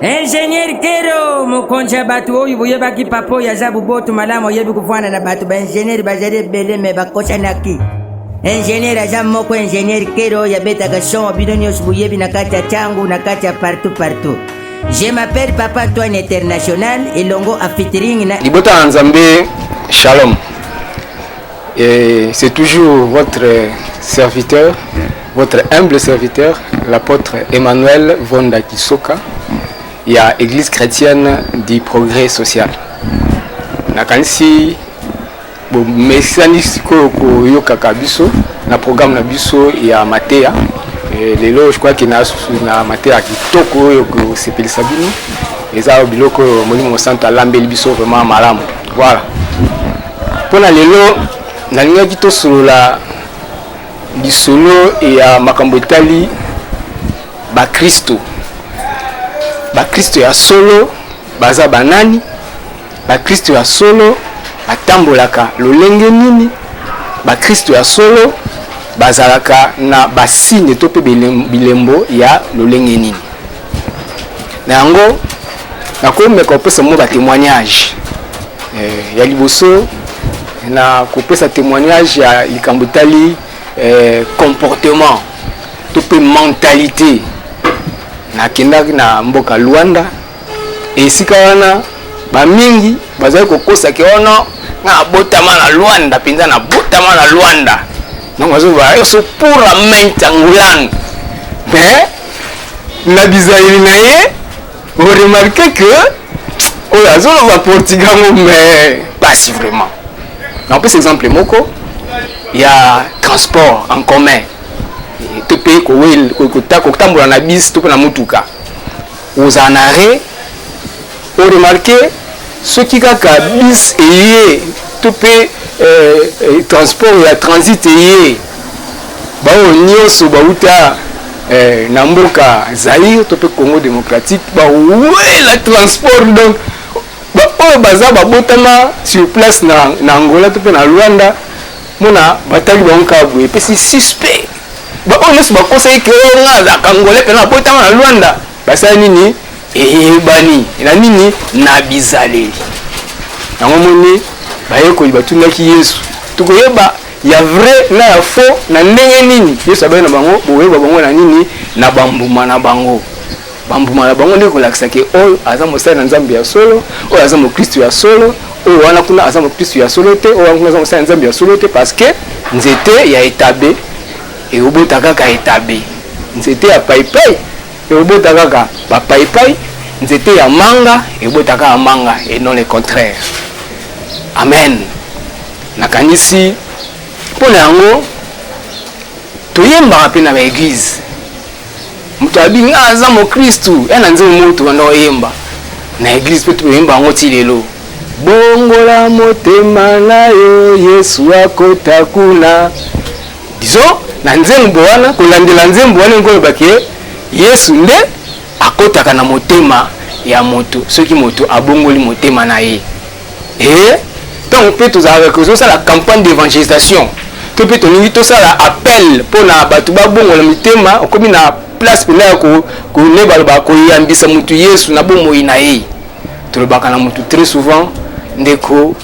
Ingénieur Kero mukonja batu oyu boyebaki papo ya zabu botu malamu yebi kufana na batu ba ingénieur bajare bele me bakocha naki. Ingénieur azam moko ingénieur Kero ya beta gasson bidoni osbuyebi na kata changu na kata partout. Je m'appelle Papa Antoine International et longo a featuring na Libota Nzambe, Shalom. Et c'est toujours votre serviteur, votre humble serviteur, l'apôtre Emmanuel Vonda Kisoka. Il y a Église chrétienne du progrès social. Nakanisi bo message ko yokaka biso na programme na biso ya Matéa. Les loges je crois qu'il na Matéa kitoko yoko sepeli sabino. Eza biloko molimo santa lambeli biso vraiment malamu. Voilà. Pona lelo nalinga kito solola lisolo ya makambo etali ba Kristo. Ba Kristo ya solo baza banani, ba Kristo ya solo batambolaka lolenge nini, ba Kristo ya solo bazalaka na basine to pe bilembo ya lolenge nini. Na yango nakomeka kopesa mo ba témoignage ya liboso na kopesa témoignage ya likambo tali comportement to pe mentalité na kendaki na mboka Luanda esika wana ba mingi bazali kokosa ke ono na botama na Luanda pinza na botama na Luanda donc bazo ba yo so pura mentangulan mais na bizaili na ye vous remarquez que o azolo va Portugal mais pas si vraiment. On peut exemple moko il y a transport en commun te paye ko tambola na bis to na mutuka aux en arrêt on remarqué ceux qui kaka bis et te paye transport ya transit et ba onyoso ba uta na mboka Zaïre to pe Congo démocratique ba la transport donc ba o baza ba botama sur place na Angola to pe na Luanda mona batali ba onkabu et puis c'est suspect ba on laisse ba conseiller que on a Congolais pe na botama na Luanda basa nini bani na nini na bizaleli na ngomoni ba yeko batunaki Yesu tukoyeba ya vrai na ya faux na ndenge nini Yesu abana bango boyeba bango na nini na bambuma na bango ndeko lakisa ke oyo aza mosala na Nzambe ya solo oyo aza Kristo ya solo oyo wana kuna aza Kristo ya solo te oyo wana aza mosala na Nzambe ya solo te parce que nzete ya etabe et obota kaka etabe nzete ya paipai et obota kaka ba paipai nzete ya manga et obota kaka manga et non le contraire. Amen. Nakanisi pona yango toyemba pe na église mutu abinga aza Kristo yana nze mutu wana oyemba na église pe toyemba yango ti lelo bongola motema na yo Yesu akota kuna disons na nzembo wana kolandela nzembo wana ngo bakie Yesu nde akotaka na motema ya moto soki moto abongoli motema na ye donc peut tous avec ça la campagne d'évangélisation to peut toni to ça la appel pour na batu ba bongola motema okomi na place pena ko ne balba ko yambisa mutu Yesu na bomo ina ye to lobaka na mutu très souvent ndeko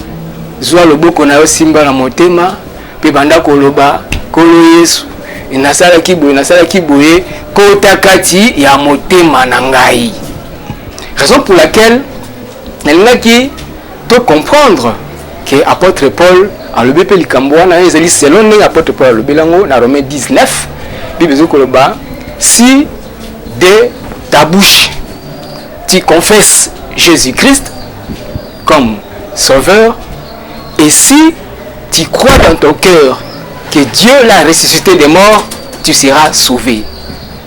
zwa loboko na yo simba na motema pe banda ko loba kolo Yesu inasala kiboye kota kati ya motema na ngai. Raison pour laquelle nalingaki to comprendre que apôtre Paul a le BP likambo na ezali selon apôtre Paul le belango na Romains 19 Bible zokoloba si de ta bouche tu confesses Jésus-Christ comme sauveur et si tu crois dans ton cœur que Dieu l'a ressuscité des morts, tu seras sauvé.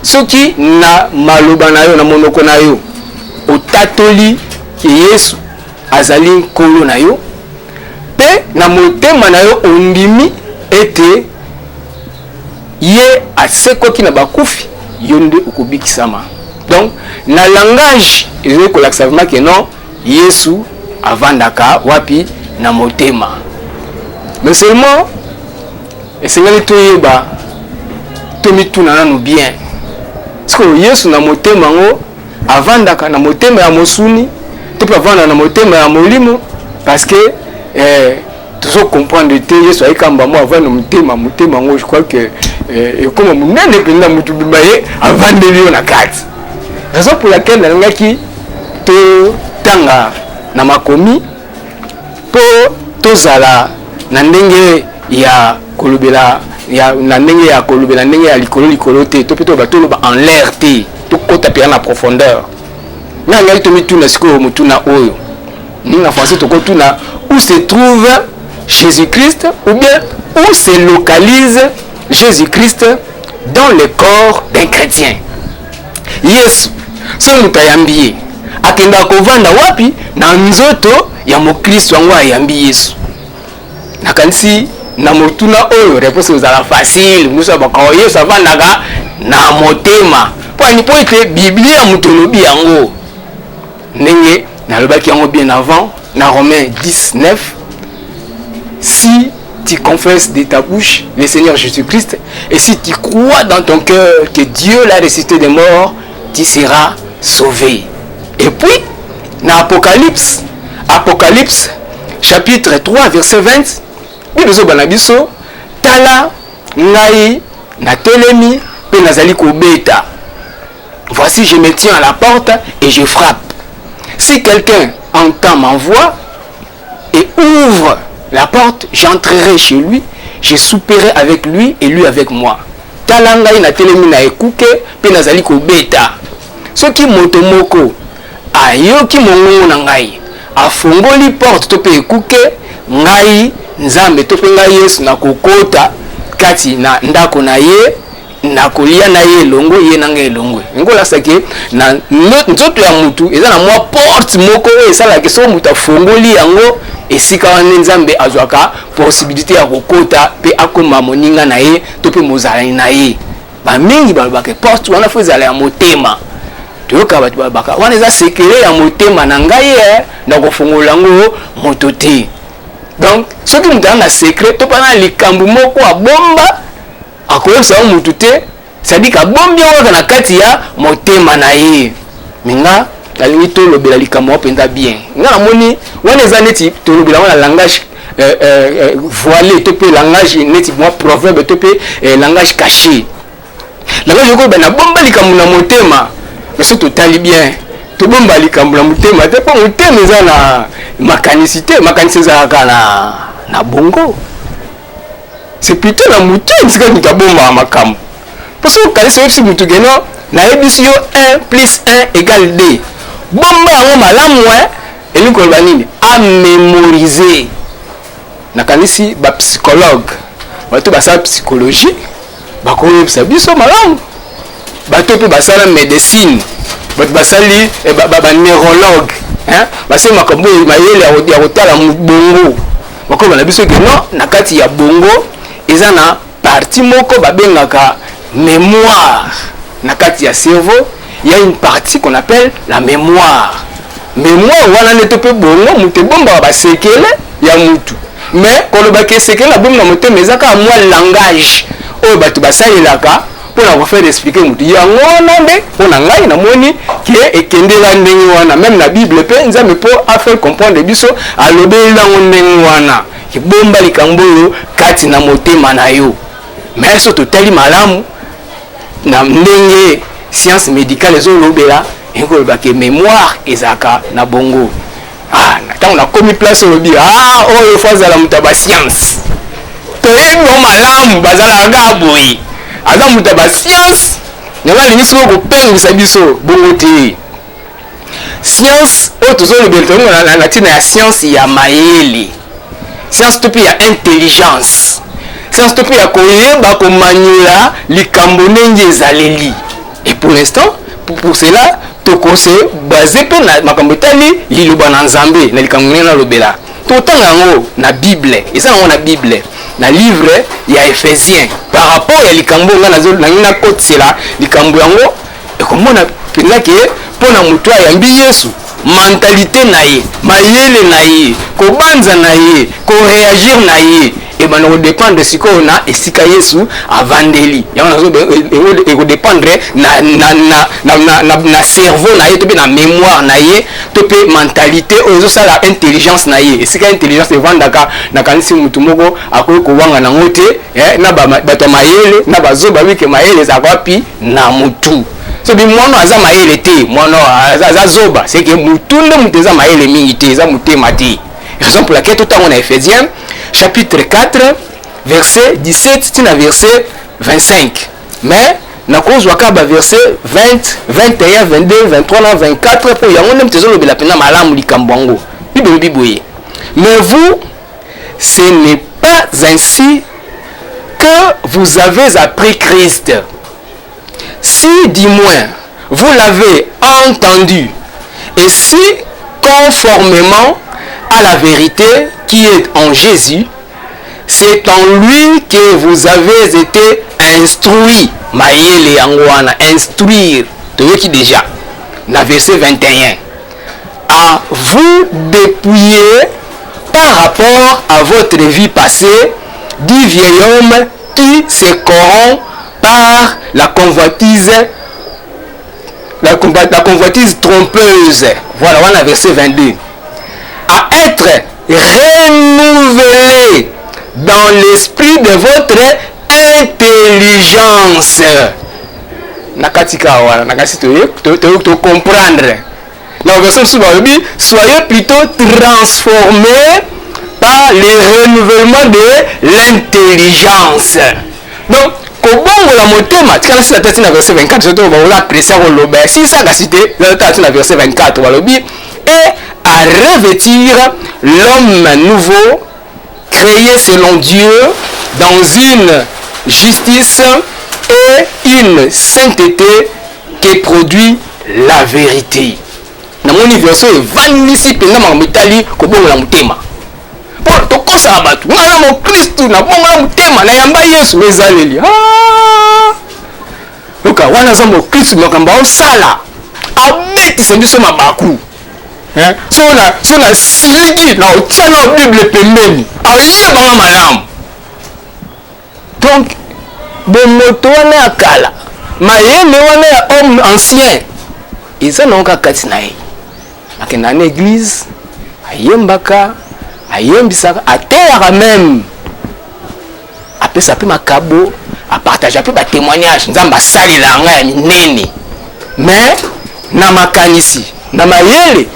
Ce qui na maloba na yo na monoko na yo otatoli ke Yesu azali nkolo na yo pe na motema na yo ondimi ete ye asekoki na bakufi yo nde okobikisama. Donc na langage ezali kolakisa vraiment que non Yesu avandaka wapi na motema. Mais seulement esengeli toyeba tomituna nanu bien parce que Yesu na motema ngo avandaka na motema ya mosuni to pe avanda na motema ya molimo parce que toujours comprendre te Yesu aikamba mo avanda motema ngo je crois que comme munene penda mutu bimaye avandeli yo na kati raison pour laquelle nalingaki to tanga na makomi po tozala na ndenge ya kolobela ya na ndenge ya kolobela ndenge ya likolo te to plutôt bato ba en l'air te to kota pe na profondeur na ngai to mituna siko mutuna oyo na français to kotuna où se trouve Jésus-Christ ou bien où se localise Jésus-Christ dans le corps d'un chrétien. Yesu so mutayambie akenda kovanda wapi na nzoto ya mokristo wangu ayambi Yesu nakanisi na motuna oyo réponse ezala facile musa bakao Yesu avandaka na motema poni po ete Biblia mutolobi yango ndenge nalobaki yango bien avant na Romains 10:9 si tu confesses de ta bouche le Seigneur Jésus-Christ et si tu crois dans ton cœur que Dieu l'a ressuscité des morts, tu seras sauvé. Et puis dans Apocalypse chapitre 3 verset 20 biso banabiso tala ngai na telemi pe nazali kobeta. Voici je me tiens à la porte et je frappe. Si quelqu'un entend ma voix et ouvre la porte, j'entrerai chez lui, je souperai avec lui et lui avec moi. Tala ngai na telemi na ekuke pe nazali kobeta. Soki moto moko ayoki mongongo na ngai afongoli porte to pe ekuke ngai nzambe to pe ngai Yesu na kokota kati na ndako na ye na kolia na ye longo ye na ngai longo ngola sake na nzoto ya mutu eza na mwa porte moko esala ke so mutu afongoli yango esika wana nzambe azwaka possibilité ya kokota pe akoma moninga na ye to pe mozalani na ye ba mingi balobaka porte wana fo ezala ya motema toyoka bato balobaka wana eza sekele ya motema na ngai na kofongola ngo moto te. Donc soki mutu ana secret to pana likambu moko abomba akoyebisa mutu te c'est-à-dire kabombi yango na kati ya motema na ye minga nalingi tolobela likambo mpenza bien nga namoni wana eza neti tolobela wana langage voilé to pe langage neti mwa proverbe to pe langage caché langage yoko na bomba likambo na motema mais surtout tali bien to bomba likambo na motema te po motema eza na makanisi ezalaka na bongo c'est plutôt la mutu esika mutu abomba makambo parce que kanisi oyebisi mutu keno nayebisi yo 1 plus 1 égale 2 bomba yango malamu elingi koloba nini amémoriser nakanisi bapsychologue bato basala psychologie bakoyebisa biso malamu bato mpe basala médecine bato basali baneurologue basali makambo mayele ya kotala bongo bakoyeba na biso keno na kati ya bongo eza na partie moko babengaka mémoire na kati ya cerveau. Il y a une partie qu'on appelle la mémoire. Mémoire wana neto pe bongo mutu bomba ba sekele ya mutu mais koloba ke sekele bomba mutu mezaka mwa langage oyo bato basalelaka pona ko faire expliquer mutu yango nande pona ngai na moni ke ekendela ndenge wana même na Bible pe nzambe po a faire comprendre biso alobela ndenge wana ki bomba likambo yo kati na motema na yo mais so totali malamu na ndenge science médicale ezolobela ekoloba ke mémoire ezaka na bongo ntango nakomi place olobi oyo fo azala mutu ya bascience toyebi o malamu bazalaka boye aza mutu ya bascience nyanga alingi siko kopengisa biso bongo te science oyo tozolobela tongo na ntina ya science ya mayele science to mpe ya intelligence science to mpe ya koyeba komanyola likambo ndenge ezaleli. Et pour l'instant, pour cela, to conseil basé pe na makambo tali liloba na nzambe na likambo na lobela. To tanga ngo na Bible, eza ngo na Bible, na livre ya Ephésiens. Par rapport ya likambo nga nazo na ngina kotsela likambo yango ekomona pena ke pona mutu ayambi Yesu. mentalité na ye, mayele na ye, ko banza na ye, ko réagir na ye. Et ben on dépend de ce qu'on a et si Yesu avandeli. Ya on ko dépendre na cerveau na ye, to na mémoire na ye, to pe mentalité ozo ça la intelligence na ye. Et si ka intelligence evandaka na kanisi mutu moko akoyi ko wanga na ngote, na ba mayele, na bazo ba wike mayele za kwapi na mutu. So bi mwana aza mayele te, mwana aza zoba, c'est que mutunde muteza mayele mingi te, za mutema te. Raison pour laquelle tout le temps on a Ephésiens chapitre 4 verset 17 tina verset 25. Mais na kozwa ka ba verset 20, 21, 22, 23, 24 pour yango nem tezo lobela pena malamu likambwango. Biboye. Mais vous, ce n'est pas ainsi que vous avez appris Christ. Si du moins vous l'avez entendu et si conformément à la vérité qui est en Jésus, c'est en lui que vous avez été instruits. Maïele yangwana, instruire. Toyoki déjà. Na verset 21. À vous dépouiller par rapport à votre vie passée du vieil homme qui se corrompt par la convoitise trompeuse. Voilà, on a verset 22. À être renouvelé dans l'esprit de votre intelligence. Nakatika wala, nakasi to comprendre. La version soyez plutôt transformés par le renouvellement de l'intelligence. Donc, kobongo la motema, tika si la tête na verset 24, surtout on va apprécier au lobe. Si ça a cité, la tête na verset 24, walobi et à revêtir l'homme nouveau, créé selon Dieu, dans une justice et une sainteté qui produit la vérité. Dans mon universo, il va nous ici, pendant ma métallie, comme on l'a mutema. Pour te conseiller, tu n'as mon Christ, tu n'as pas mon mutema, na yamba Yesu mezaleli. Ah, donc wana za mon Christ, donc on va au sala. Abeti c'est biso mabaku. So na siligi na otia na Bible pembeni. Ayeba malamu. Donc bomoto wana akala. Mayele wana ya homme ancien. Eza na oka kati na ye. Akenda na église, ayembaka, ayembisaka, ateyaka même. Apesa pe makabo, a partager pe ba témoignage, nzamba sali la nga ya minene. Mais na makanisi, na mayele,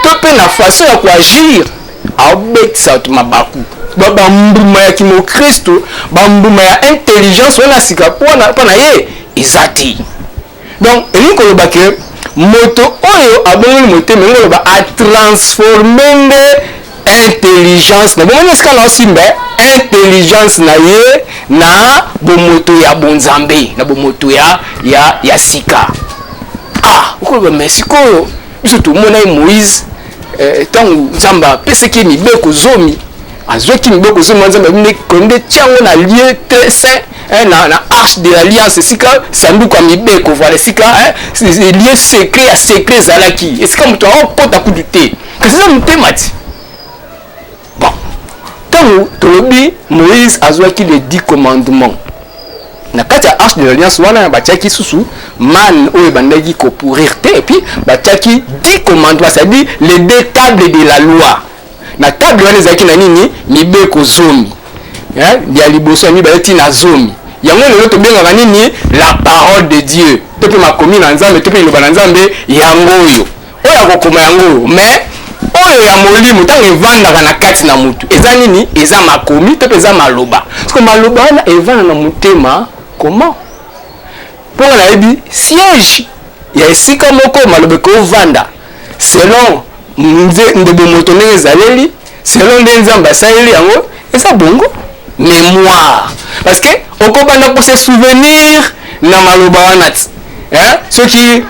to pe na façon ya koagir, aobekisa to mabaku. Ba mbuma ya kimo Kristo, ba mbuma ya intelligence wana sika pona ye ezati. Donc, elinko lobake moto oyo abongoli motema ngo ba a transformer intelligence na bomoni esika na osimba intelligence na ye na bomoto ya bonzambe na bomoto ya sika. Ah, ukoloba merci koyo biso to mona Moïse tangu nzamba peseki mibeko zomi azweki mibeko zomi nzamba mine konde tiango na lieu très saint na arche de l'alliance sika sanduku ya mibeko voilà sika lieu secret ya secret zalaki esika moto akota kudu te kasi za motema ti bon tangu tolobi Moïse azwaki les 10 commandements na kati ya arche de l'alliance wana batiaki susu man oyo bandaki ko pourrir te et puis batiaki 10 commandements c'est-à-dire les 2 tables de la loi na table wana ezalaki na nini mibeko zomi ya liboso ya mibale tina zomi yango lelo tobengaka nini la parole de Dieu to pe makomi na nzambe to pe liloba na nzambe yango oyo akokoma yango mais oyo ya molimo ntango evandaka na kati na mutu eza nini eza makomi to pe eza maloba parce que maloba wana evanda na motema comment mponga nayebi siège ya esika moko maloba ekovanda selon ndebo moto ndenge ezaleli selon nde nzambe asaleli yango eza bongo mémoire parce que okobanda pour se souvenir na maloba wana ti soki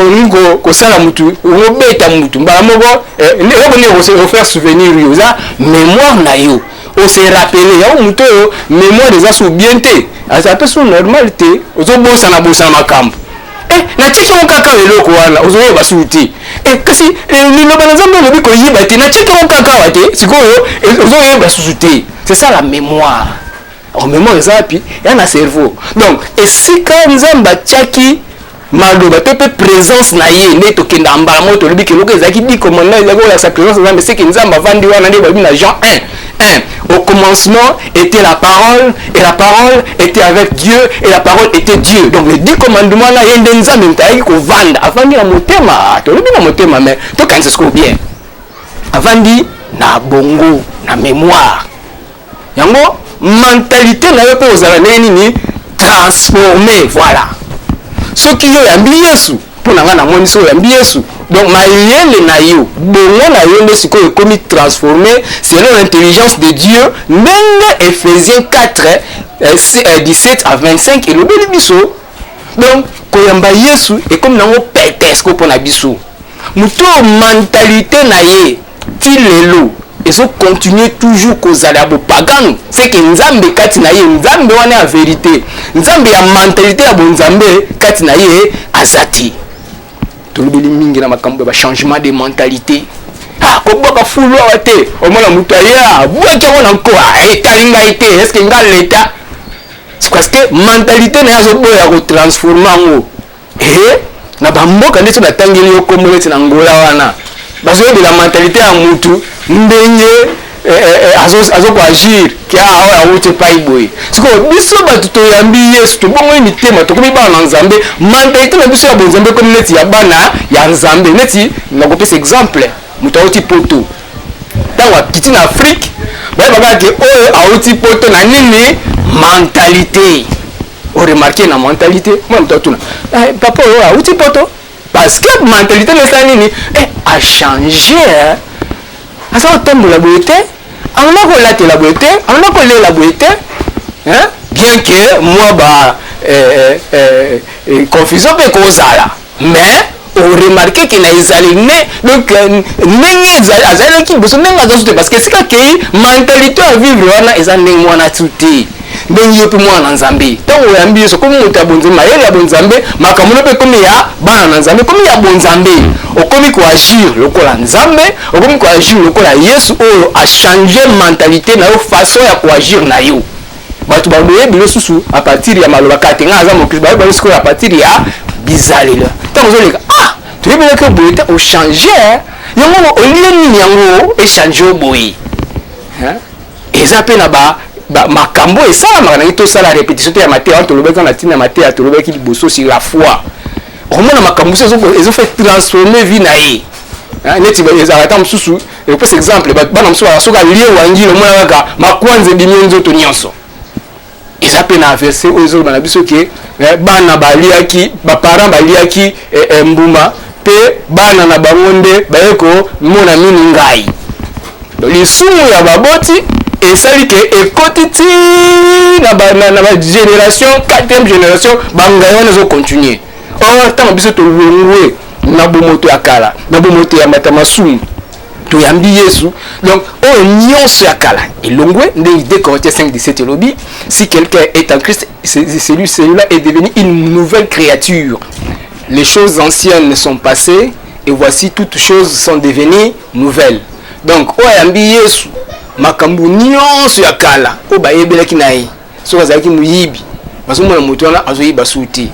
olingo kosala mutu obeta mutu mbala moko eloko refaire souvenir yo eza mémoire na yo o se rappeler ya mutu oyo mémoire eza so bien te asa pe so normal te ozobosana makambo na cheki mon kaka eloko wana ozoyo basuti kasi liloba na nzambe lobi koyiba te na cheki mon kaka wa te sikoyo ozoyo basuti. C'est ça la mémoire. Mémoire ezapi ya na cerveau. Donc esika nzamba tiaki maloba to pe présence na ye nde tokenda mbala moto lobi keloko ezaki di commandement ezaki la sa présence nzambe c'est que nzamba vandi wana nde babi na Jean 1. Au commencement était la parole et la parole était avec Dieu et la parole était Dieu. Donc les 10 commandements là yende nzambe mtaki ko vanda avandi na motema to lobi na motema mais to kanisa sko bien avandi na bongo na mémoire yango mentalité na yo pe ozala nini transformer. Voilà ce qui yo yambi Yesu pona nga na moni so yambi Yesu. Donc mayele na yo bongo na yo ndesi ko ekomi transformer selon l'intelligence de Dieu. Ndenge Ephésiens 4 17 à 25 elobeli biso. Donc koyamba Yesu ekomi nango petesco pona biso muto mentalité na ye ti lelo ils ont continué toujours kozala bo pagano. C'est que nzambe kati na ye nzambe wana ya vérité nzambe ya mentalité ya bonzambe kati na ye azati. Tolobeli mingi na makambo ba changement de mentalité. Ko boka fulu awate omona mutu ya boka wana nko etalinga ite est-ce que nga l'état c'est parce que mentalité na yazo boya ko transformer ngo na bamboka ndeso na tangeli yo komoleti na ngola wana bazo de la mentalité ya mutu ndenge azo ko agir ki awa awute paiboy siko biso batu to yambi Yesu to bongo mitema to komi ba na nzambe mentalité na biso ya bonzambe ko neti ya bana ya nzambe neti na ko pesa exemple mutu awuti poto tango kiti na Afrique ba ba ke awuti poto na nini mentalité o remarquer na mentalité moi mutu tuna papa awuti poto parce que mentalité na sa nini a changé asa otembo la beauté amna ko la beauté amna ko la beauté bien que moi confusion pe ko sala mais on remarque que na ezali ne donc ndenge ezali ki boso ndenge azote parce que c'est que mentalité à vivre wana ezali ndenge mwana tuti ndenge yopi mwana nzambe tango yambi Yesu komi mutu ya bonzambe yele ya bonzambe makamuno pe komi ya bana na nzambe komi ya bonzambe okomi ko agir lokola nzambe okomi ko agir lokola Yesu oyo a changer mentalité na yo façon ya ko agir na yo batu ba boye bilo susu a partir ya maloba katenga aza mokristo ba ba siko a partir ya bizalela tango zoleka tu veux que boye o changer yango o lieni yango e changer boye eza pe na ba makambo esalamaka nangi tosala répétition te ya mateya wana tolobaki na ntina ya mateya tolobaki liboso sur la foi omona makambo so ezofait transformer vie na ye neti ezalaka ta mosusu ekopesa exemple bana mosusu soki alie wangile omona kaka makwanza ebimi nzoto nyonso eza mpe na verset oyo ezoloba na biso ke bana baliaki baparent baliaki mbuma mpe bana na bango nde baye komona mini ngai lisumu ya baboti esali ke ekoti ti na génération 4e génération bangai wana ezocontinue or ntango biso tolongwe na bomoto ya kala na bomoto ya mbata masumu toyambi Yesu donc oyo nyonso ya kala elongwe nde 2 Corinthiens 5:17 elobi si quelqu'un est en Christ celui-là est devenu une nouvelle créature, les choses anciennes sont passées et voici toutes choses sont devenues nouvelles. Donc oyambi Yesu makambo nyonso ya kala o bayebelaki na ye soki azalaki moyibi bazomona moto wana azoyiba suti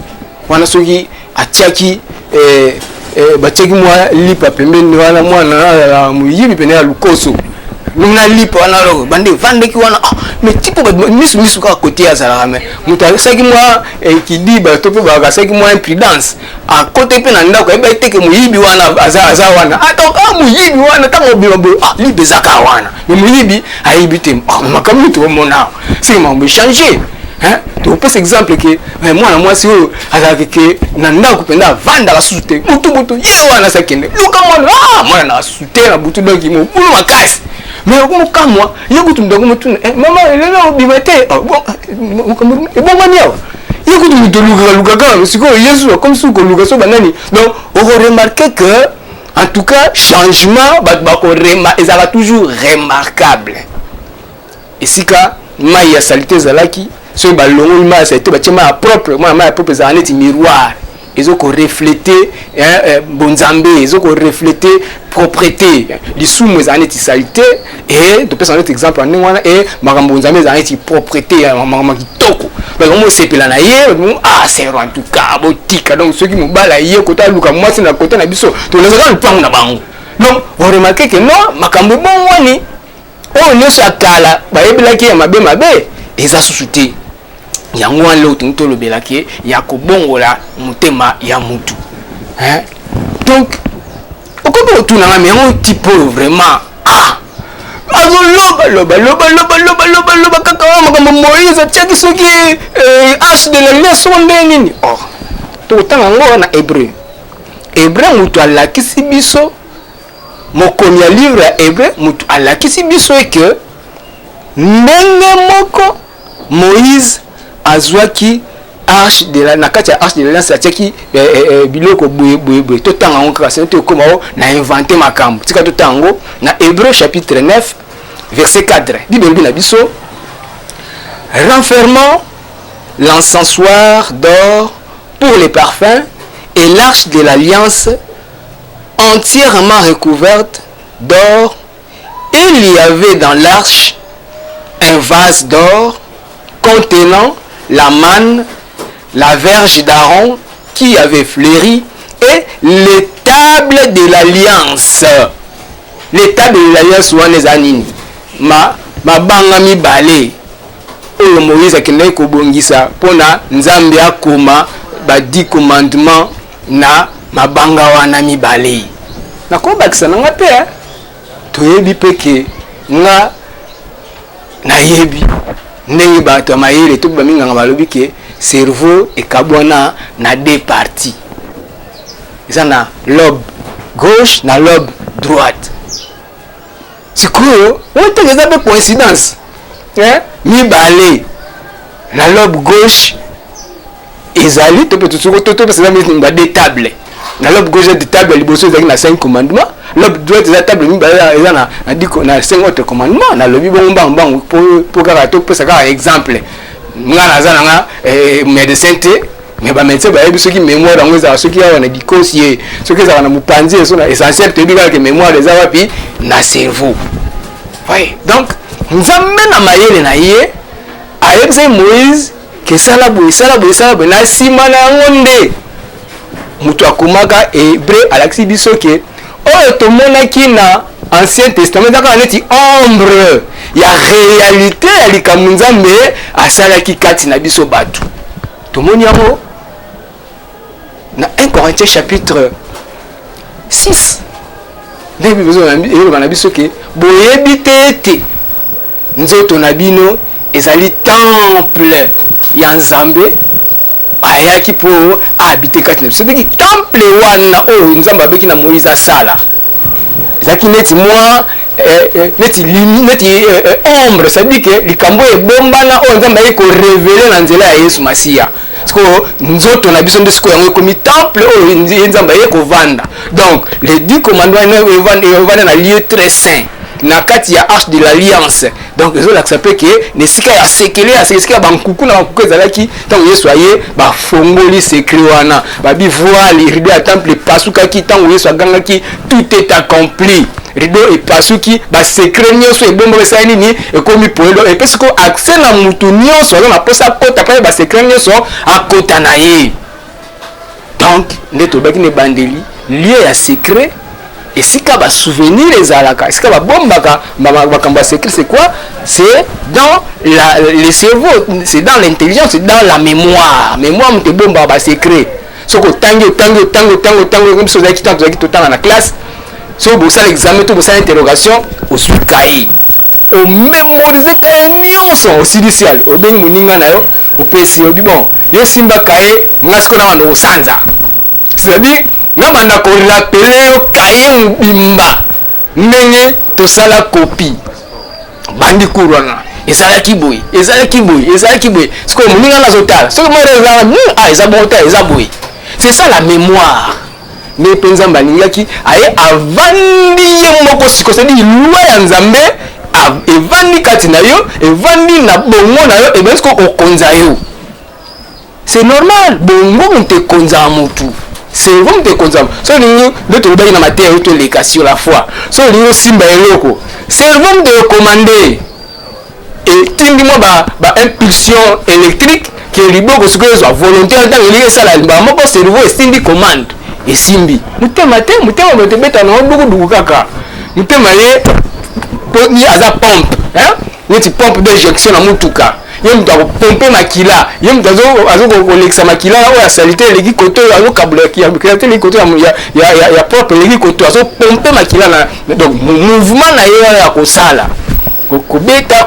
wana soki atiaki batiaki mwa lipa pembeni wana mwana moyibi pene ya lukoso na lipa wana loko bande vandeki wana mais tipo misu kaka kote azalaka me moto asaki mwa kidiba to mpe bakasaki mwa imprudence akote mpe na ndako ayeba eteke moyibi wana aza wana atoka moyibi wana ntango obima boye libe ezaka wana me moyibi ayebi te makambo toomona seki makambo echange topesa exemple ke mwana mwasi oyo azalaki ke na ndako mpenza avandaka susu te butu ye wana asakende luka mwana na sute na butu donki mobulu makasi mais okomokamwa ye kutu mdako motuna mama elelo obima te ebongwani awa ye kutu moto olukaka sikoyo yesu akomi suki koluka so banani donc okoremarke que en tout cas changement bato ezalaka toujours remarquable esika mai ya salite ezalaki soki balongoli mai ya salite batie mai ya propre mwana mai ya propre ezala neti miroir ils ont reflété bonzambe, ils ont reflété propreté. Les sous les années saleté et de personnes exemple en néwana et makambo bonzambe les années propreté makambo kitoko. Mais on sait que là ah c'est en tout cas botika donc ceux qui nous bala hier côté luka moi c'est na côté na biso to les gens pas na bango. Non, vous remarquez que non makambo bon wani oh nyonso akala ba yebelaki ya mabe eza susute. Yango alo tunto lobelaki ya kobongola mutema ya mutu. Hein? Donc okobo tunanga mais on type vraiment ah loba kaka makambo Moïse tiaki soki H de la leçon nini. Oh to tanga ngo na hébreu mutu alakisi biso mokomi ya livre ya hébreu mutu alakisi biso que ndenge moko Moïse azwaki arche de la nakati ya arche de l'alliance atiaki biloko boye to tanga ngo kaka c'est to koma na inventer makambo tika to tango na Hébreu chapitre 9 verset 4 Bible na biso renfermant l'encensoir d'or pour les parfums et l'arche de l'alliance entièrement recouverte d'or. Il y avait dans l'arche un vase d'or contenant la manne, la verge d'Aaron qui avait fleuri et les tables de l'alliance. Les tables de l'alliance sont les anines. Ma banga mi balé. Oyo Moïse akende ko bongisa pona nzambe akoma ba 10 commandements na mabanga wana mi balé. Na ko bakisa nga pe toyebi peke nga na yebi ndenge bato mayele to ba minga balobi ke cerveau ekabwana na deux parties. Eza na lobe gauche na lobe droite. Sikoyo on te eza be coïncidence. Mi balé na lobe gauche ezali to peut to c'est la deux tables. Na lobe gauche de table liboso ezali na 5 commandements. Lobe droite de table mi balé eza na 5 autres commandements. Na lobi bon bang pour kaka to pesa kaka exemple. Nga naza nga médecin te mais ba médecin ba yebi soki mémoire yango za soki ya na dikosie soki za na mupanzi eso na essentiel te bi ka mémoire za wapi na cerveau. Oui, donc nzambe na mayele na ye ayebisa Moïse ke sala boye na sima na yango nde mutu akomaka hébreu alakisi biso ke oyo tomonaki na Ancien Testament ezaka neti ombre ya réalité ya likambo nzambe asalaki kati na biso bato tomoni yango na 1 Corinthiens chapitre 6 ndenge biso na biso ke boyebi te ete nzoto na bino ezali temple ya nzambe ayaki po habiter kati na biso ndenge temple wana oyo nzambe abeki na Moïse asala ezaki neti moi neti ombre c'est-à-dire que likambo ebombana oyo nzambe ayi ko révéler na nzela ya Yesu Masiya siko nzoto na biso nde siko yango ekomi temple oyo nzambe ayi kovanda. Donc les 10 commandements evanda na lieu très saint na kati ya arche de l'alliance. Donc les autres s'appelle que ne sika ya sekele ya sika bankuku na bankuku ezalaki tango Yesu aye ba fongoli secret wana ba bi voile rideau ya temple pasukaki tango Yesu agangaki tout est accompli. Rideau et pasuki ba secret nyonso ebombo besa nini ekomi poelo et parce que accès na mutu nyonso na posa kota pa ba secret nyonso akota na ye. Donc ndeto baki ne bandeli lieu ya secret et si ka ba souvenir ezalaka si ka ba bombaka ba secret c'est quoi? C'est dans le cerveau, c'est dans l'intelligence, c'est dans la mémoire mte bomba ba secret soko tango comme ça qui tant tout temps dans la classe. Si vous avez l'examen, vous avez l'interrogation, vous avez le cahier. Vous mémorisez le au silicial. Vous avez le PC. Vous avez bon, vous avez le cahier, vous avez le sanza. C'est-à-dire, vous avez le cahier, vous avez tout ça la copie. Bandi Kourana. Et ça la kiboui. C'est que vous avez la zotale. Ce que vous avez c'est ça la mémoire. Mais penza mbalingaki aye avandi ye moko siko sedi lwa ya nzambe evandi kati na yo evandi na bongo na yo ebesko okonza yo c'est normal bongo mte konza mutu cerveau mte konza so lingo ndoto lobaki na mateya to leka sur la foi so lingo simba eloko cerveau mte commander et tindi mo ba impulsion électrique que liboko sikoyo zo volonté en tant que sala ba moko cerveau estindi commande et simbi mutema bote beta na dugu kaka mutema ye ni aza pompe hein ni pompe d'injection na mutuka ye mtu pompe makila ye mtu azo kolekisa makila o salite leki koto azo kabula ki abukate leki koto ya propre leki koto azo pompe makila na donc mouvement na ye ya kosala kubeta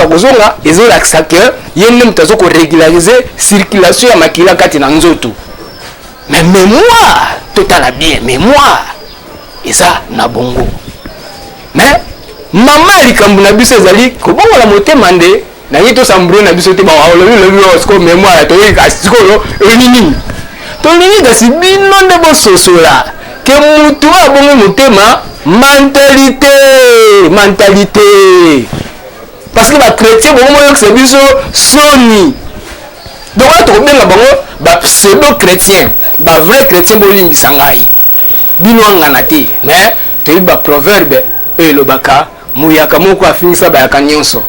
kozonga ezolakisa ke ye nde mtu azo korégulariser circulation ya makila kati na nzoto mais mémoire totala bien mémoire eza na bongo mais mama likambo na biso ezali kobongola motema nde nangi tosambure na biso te baolobi siko mémoire toyika sikolo nini tolingi kasi bino nde bososola ke mutu abongo motema mentalité parce que bachrétien bomoyokisa biso soni donc wana tokobenga bango bapseudo chrétien bavrai chrétien bolimbisa ngai bino angana te mais toyebi baproverbe oyo elobaka muyaka moko afingisa bayaka nyonso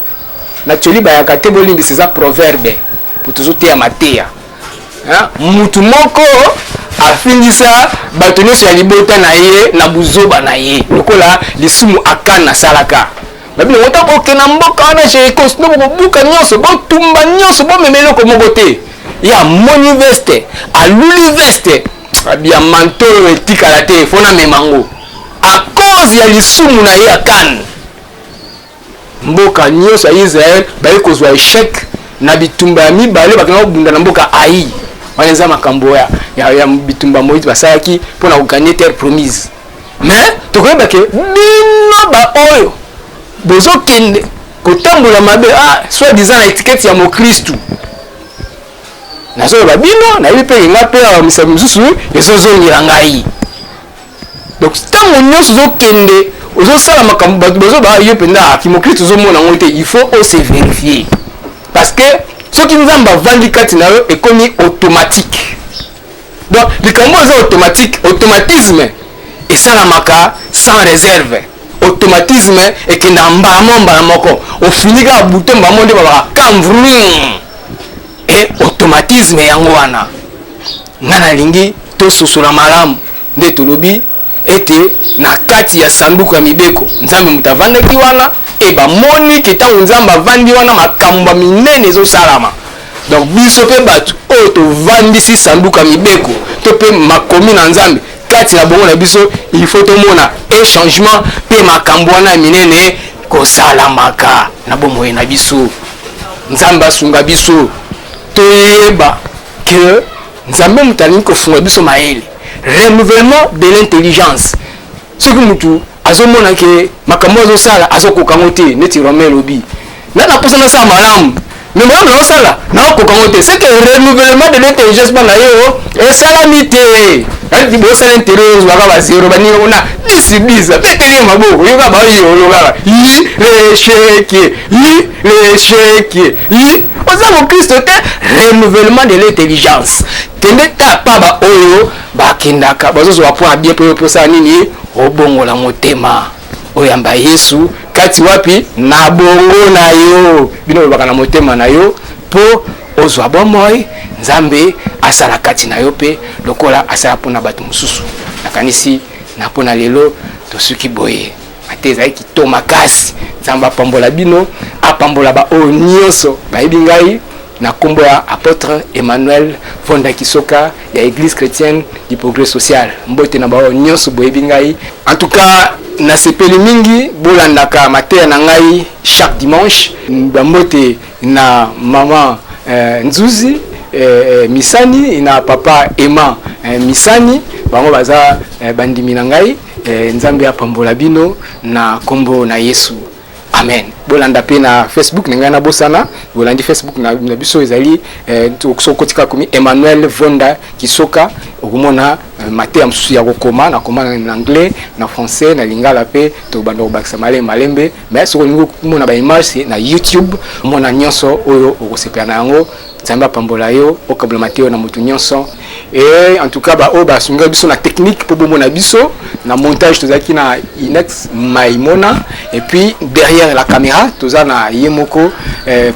natureli bayaka te bolimbisa eza proverbe po tozoteya mateya mutu moko afingisa bato nyonso ya libota na ye na buzoba na ye lokola lisumu akana asalaka babino wota bokena mboka wana jerekos no bokobuka nyonso botumba nyonso bomema eloko moko te ya moni veste aluli veste abia mantolo etikala te fona memango a cause ya lisumu na ye akana mboka nyonso ya Israel baye kozwa échec na bitumba ya mibale bakena kobunda na mboka Ai wana eza makambo ya bitumba Moïse basalaki mpona koganye terre promise mais tokoyeba ke bino baoyo bozokende kotambola mabe soit disant na étiquette ya mokristu nazoyeba bino nayebi mpe nga mpe misala mosusu ezozongela ngai donc ntango nyonso ozokende ozosala makambo bato bazoba yo mpenza kimokristu ozomona ngo te il faut ose vérifier parce que soki nzambe avandi kati na yo ekomi automatique donc likambo eza automatisme esalamaka sans réserve automatisme ekenda mbala moko ofinika abute mbamo nde babaka kamvrum et automatisme yango wana nga nalingi tososola malamu nde tolobi ete na kati ya sanduku ya mibeko nzambe moto avandaki wana e bamoni ke ntango nzambe avandi wana makambo minene ezosalama donc biso mpe bato oyo tovandisi sanduku ya mibeko to mpe makomi na nzambe kati na bongo na biso il faut tomona un changement mpe makambo wana minene kosalamaka na bomoi na biso nzambe asunga biso toyeba ke nzambe moto alingi kofunga biso mayele renouvellement de l'intelligence soki mutu azomona ke makambo azosala azokokango te neti Romain elobi nana posa nasala malamu mais malamu naosala naokokango te c'est que renouvellement de l'intelligence bana yo esalami te ati bosala intérêt ozwaka bazero baninga kuna 10 peteli maboko yoka baoyolo kaka l'échec oza mokristo te renouvellement de l'intelligence kende ta paba oyo bakendaka bazozwa point bien po posala nini obongola motema oyamba Yesu kati wapi na bongo na yo bino baka na motema na yo po ozwa bomoi nzambe asala kati na yo pe lokola asala pona bato mususu nakanisi na pona lelo tosuki boye ateza ki makasi nzambe apambola bino apambola ba o nyonso bayebi ngai na kombo ya apôtre Emmanuel Vonda Kisoka ya église chrétienne du progrès social mbote na ba nyonso boyebi ngai en tout cas na sepeli mingi bolandaka mateya na ngai chaque dimanche mbote na maman Nzuzi Misani na papa Emma Misani bango baza bandimi na ngai nzambe apambola bino na kombo na Yesu amen. Bolanda pe na Facebook ninga na bosana bolandi Facebook na biso ezali kotika komi Emmanuel Vonda Kisoka okumona mateya msusu ya kokoma na koma na anglais na français na lingala pe to bando bakisa malembe mais soko ningo kumona ba image na YouTube mona nyonso oyo okosepela na yango Nzambe apambola yo okabla Mateo na mutu nyonso. Et en tout cas ba o ba sunga biso na technique pour bomona biso na montage tozaki na Inex Maimona et puis derrière la caméra toza na yemoko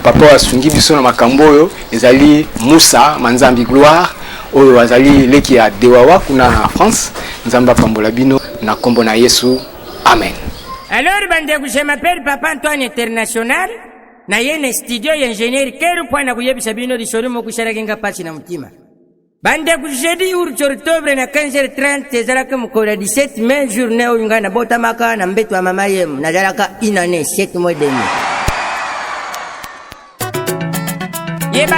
papa asungi biso na makambo oyo ezali Moussa Manzambi Gloire oyo azali leki ya Dewawa kuna na France. Nzambe apambola bino na kombo na Yesu, amen. Alors bande je m'appelle Papa Antoine International na yene studio ya ingénieur keru pwana kuyebisa bino lisoro mo kushara kenga pasi na mutima. Bande jeudi octobre na 15h30 ezalaka mukora 17 mai journée oyunga na botamaka na mbeto wa mama yem nazalaka inane 7 mois demi. Yeba